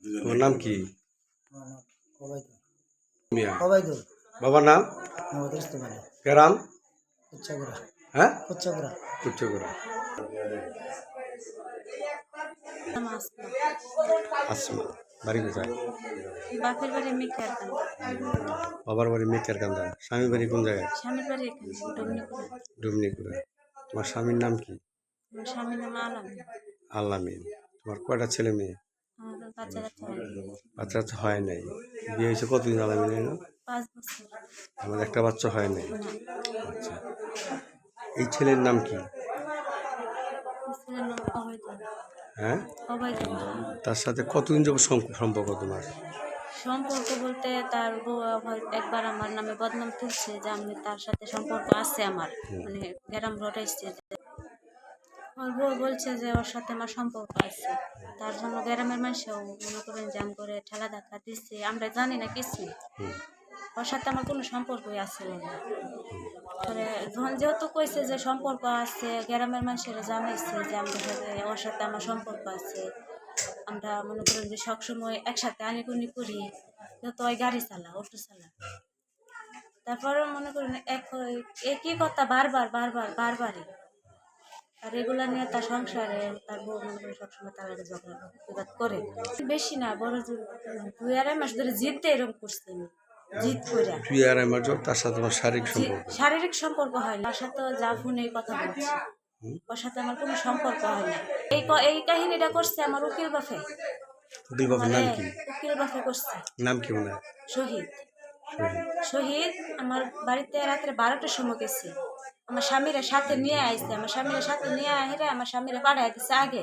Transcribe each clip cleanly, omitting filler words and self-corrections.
তোমার নাম কি? ওবায়দুল। মিয়া। ওবায়দুল। বাবার নাম? মোহাম্মদ ইসলাম আলী। গ্রাম? কুচ্চাগুড়া। হ্যাঁ, কুচ্চাগুড়া। কুচ্চগুড়া। নাম আসমা। আসমা। বাড়ি কোথায়? বাপের বাড়ি মেকের কান্দা। বাবার বাড়ি মেকের কান্দা। স্বামীর বাড়ি কোন জায়গায়? স্বামীর বাড়ি এখানে ডুমনিকুড়া। ডুমনিকুড়া। তোমার স্বামীর নাম কি? আমার স্বামীর নাম আলম। আল্লামিন। তোমার কয়টা ছেলে মেয়ে? আমার বাচ্চা কাচ্চা হয়নি। বাচ্চা কাচ্চা হয় নাই। বিয়ে হয়েছে কতদিন আল্লামিনের? 5 বছর। আমার একটা বাচ্চা হয় নাই। না, আচ্ছা, এই ছেলের নাম কি? ছেলের নাম অবৈদুল। হ্যাঁ, অবৈদুল। তার সাথে কতদিন যাবত সম্পর্ক তোমার? সম্পর্ক বলতে তার বউ একবার আমার নামে বদনাম তুলছে যে আমি তার সাথে সম্পর্ক আছে আমার, মানে গ্রাম রটাইছে। ওর বউ বলছে যে ওর সাথে আমার সম্পর্ক আছে, তার জন্য গ্রামের মানুষও মনে করেন যে আম করে ঠেলা ধাক্কা দিচ্ছে, আমরা জানি না কিছু। ওর সাথে আমার কোনো সম্পর্কই আসছিল না। পরে যখন যেহেতু কইছে যে সম্পর্ক আছে, গ্রামের মানুষেরা জানাইছে যে আমাদের সাথে ওর সাথে আমার সম্পর্ক আছে, আমরা মনে করেন যে সবসময় একসাথে আনিকুনি করি, যেহেতু ওই গাড়ি চালা, অটো চালা। তারপরে মনে করেন একই কথা বারবার বারবার বারবারই। আর এগুলা নিয়ে তার সংসারে তার বউ মনে করেন সবসময় তার আগে ঝগড়া বিবাদ করে। বেশি না, বড় 2-2.5 মাস ধরে জিদ এরকম করছি আমি, জিদ করে। 2.5 মাস যাবত তার সাথে তোমার শারীরিক সম্পর্ক? শারীরিক সম্পর্ক হয় না, তার সাথে যা ফোনে কথা বলছি, ওর সাথে আমার কোনো সম্পর্ক হয় না। এই কাহিনীটা করছে আমার উকিল বাফে। উকিল বাবার নাম কি? উকিল বাফে করছে। নাম কি মনে হয়? শহীদ। শহীদ। শহীদ আমার বাড়িতে রাত্রে 12টার সময় গেছে, আমার স্বামীরা সাথে নিয়ে আইছে, আমার স্বামীরা সাথে নিয়ে হেরে আমার স্বামীরা পাঠাই দিচ্ছে আগে,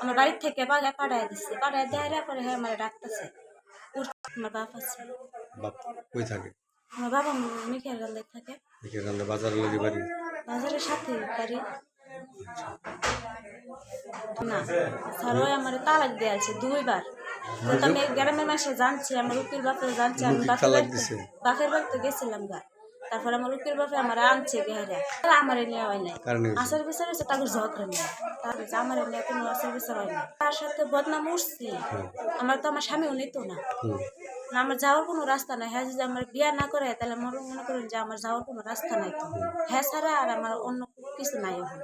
আমার বাড়ির থেকে পাঠাই দিচ্ছে, পাঠাই দেয় পরে হ্যাঁ আমার ডাকতেছে। আমার বাপ আছে। বাপ কই থাকে? আমার বাবা মেঘের গালে থাকে। মেঘের কান্দা বাজারের লাগি বাড়ি? বাজারের সাথে বাড়ি না, স্যার ওই আমার তালাক দিয়ে আছে 2বার। তো আমি গ্রামের মাসে জানছি, আমার উকিল বাপে জানছি, আমি বাপের বাড়িতে গেছিলাম গা। তারপর আমার উকিল বাপে আমার আনছে বেহারা, আমার নেওয়া হয় নাই। আসার বিচার হয়েছে তাকে ঝগড়া নিয়ে, তারপর আমার নিয়ে কোনো আসার বিচার হয় না। তার সাথে বদনাম উঠছি, আমার তো আমার স্বামীও নিত না। আমার যাওয়ার কোনো রাস্তা নাই। হ্যাঁ, যদি আমার বিয়ে না করে তাহলে মনে করেন যে আমার যাওয়ার কোনো রাস্তা নাই তো। হ্যাঁ ছাড়া আর আমার অন্য কিছু নাই এখন।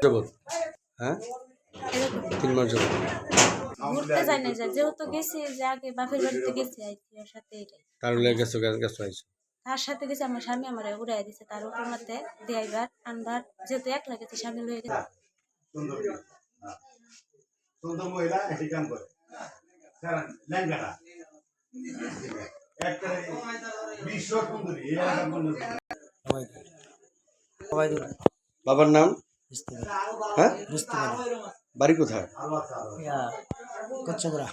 যাবত? হ্যাঁ, 3 মাস যাবত। ঘুরতে যাই না, যেহেতু গেছি যে আগে বাপের বাড়িতে গেছি আইছি ওর সাথে, এটাই। তার লাগে গেছো আইছো? তার সাথে গেছে, আমার স্বামী আমার উড়াই দিছে তার উপরতে দেয়াইবার আনবার, যেহেতু একলা গেছে স্বামী লয়ে গেছে। সুন্দর মহিলা একই কাম করে লেঙ্গাটা একটা বিশ্ব সুন্দরী এই কাম করে। ওবায়দুল। বাবার নাম? ইসলাম হ্যাঁ, আলী। বাড়ি কোথায়? কুচ্চাগুড়া।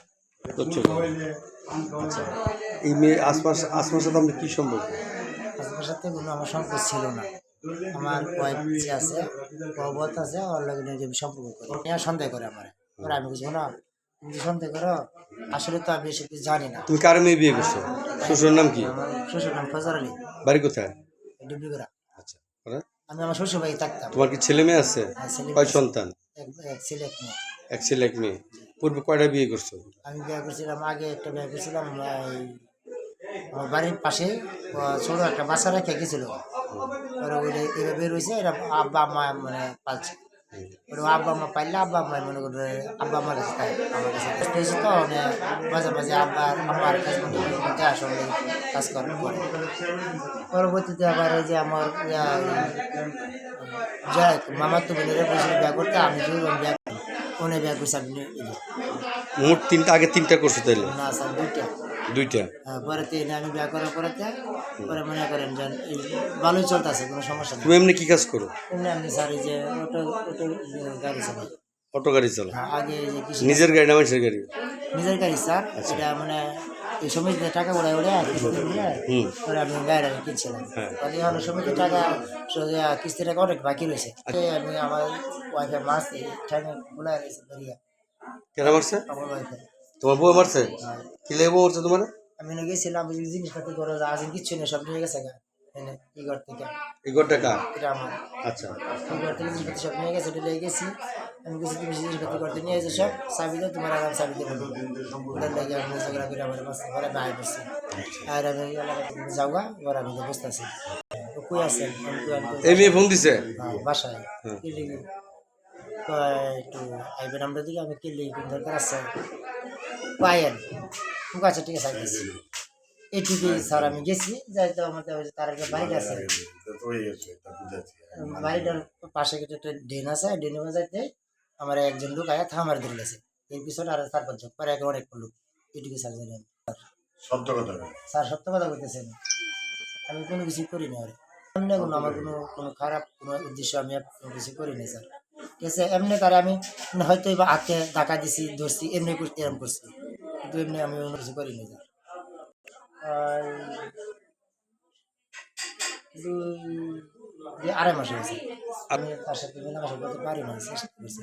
আচ্ছা, এই মেয়ে আসমার সাথে আপনি কি সম্পর্ক? হাজবেন্ডের সাথে কোনো আমার সম্পর্ক ছিল না। আমার ওয়াইফ যে আছে, বউবত আছে, ওর লগে নিয়ে আমি সম্পর্ক করি। মেয়ে সন্দেহ করে আমার, আমি বুঝবো না, তুমি সন্দেহ করো, আসলে তো আমি এসে কিছু জানি না। তুমি কার মেয়ে বিয়ে করছো? শ্বশুরের নাম কি? আমার শ্বশুর নাম ফজর আলী। বাড়ি কোথায়? ডুবলিগড়া। আচ্ছা, আমি আমার শ্বশুর বাড়ি থাকতাম। তোমার কি ছেলে মেয়ে আছে? কয় সন্তান? এক ছেলে এক মেয়ে। এক ছেলে এক মেয়ে। পূর্বে কয়টা বিয়ে করছো? আমি বিয়ে করছিলাম, আগে একটা বিয়ে করছিলাম আমার বাড়ির পাশে, ছোট একটা বাচ্চা রেখে গেছিল, ওরা এরা বের হয়েছে, এরা আব্বা আম্মা মানে পালছে। ওরা আব্বা আম্মা পাইলে আব্বা আম্মা মনে করে আব্বা আমার কাছে থাকে, আমার কাছে কষ্ট হয়েছে তো, মাঝে মাঝে আব্বার সঙ্গে কাজকর্ম করে। পরবর্তীতে আবার এই যে আমার যাই মামার তো বোনেরা বসে বিয়ে করতে, আমি যে বিয়ে উনি বিয়ে করছি আপনি মোট আগে তিনটা করছো তাইলে? না স্যার, দুইটা। হ্যাঁ, পরে আমি বিয়ে করার পরে মনে করেন যে ভালোই চলতেছে, কোনো সমস্যা নেই। তুমি এমনি কি কাজ করো? এমনি স্যার এই যে অটো গাড়ি চালাই। অটো গাড়ি চালাও? আগে এই যে নিজের গাড়ি না মানুষের গাড়ি? নিজের গাড়ি স্যার। এটা মানে এই সময় টাকা ওড়ায় পরে আমি গাড়ি কিনছিলাম। অনেক সময় টাকা কিস্তি টাকা অনেক বাকি রয়েছে। আমি আমার ওয়াইফের মাছ বোলা রয়েছে বেরিয়া। কেন মারছে? আমার ওয়াইফের। তোমার বউ মারছে? কি লেগে বউ মারছে তোমার? আমি গেছিলাম জিনিসপাতি করে আজ কিচ্ছু নেই, সব নিয়ে গেছে এই ঘর থেকে। এই ঘরটা কার? এটা আমার। আচ্ছা, এই ঘর থেকে জিনিসপাতি সব নিয়ে গেছে, এটা লেগে গেছি। আমি কিছু তুমি জিনিসপত্র করতে নিয়ে এসে সব চাবি দাও তোমার আরাম চাবি দেবো ওদের লাগে আমি ঝগড়া করে আমার বাচ্চা ঘরে বাইরে বসছি আর আমি যাওয়া ওরা আমি বসতে আছি কই আছেন আমি কই আমি এই মেয়ে ফোন দিছে বাসায় কি লিখি একটু আইবেন আমরা দিকে আমি কি লিখি কোন দরকার আছে পায়েন আচ্ছা ঠিক আছে আইতেছি এইটুকুই স্যার আমি গেছি যাই তো আমাদের তার একটা বাড়ি আছে বাড়িটার পাশে কিছু একটা ড্রেন আছে ড্রেনে যাইতে আমার একজন লোক আয়া থামার ধরে গেছে এর পিছনে আর 4-5 জন পরে একে অনেক লোক এটুকু স্যার জানেন সত্য কথা স্যার সত্য কথা বলতেছেন আমি কোনো কিছু করি না এমনি কোনো আমার কোনো খারাপ কোনো উদ্দেশ্য আমি কোনো কিছু করি না স্যার ঠিক আছে এমনি তারা আমি হয়তো বা হাতে টাকা দিছি ধরছি এমনি করতে এরম করছি কিন্তু এমনি আমি অন্য কিছু করি না স্যার আর 2-2.5 মাস হয়েছে আমি তার সাথে মেলামেশা করতে পারি না চেষ্টা করছি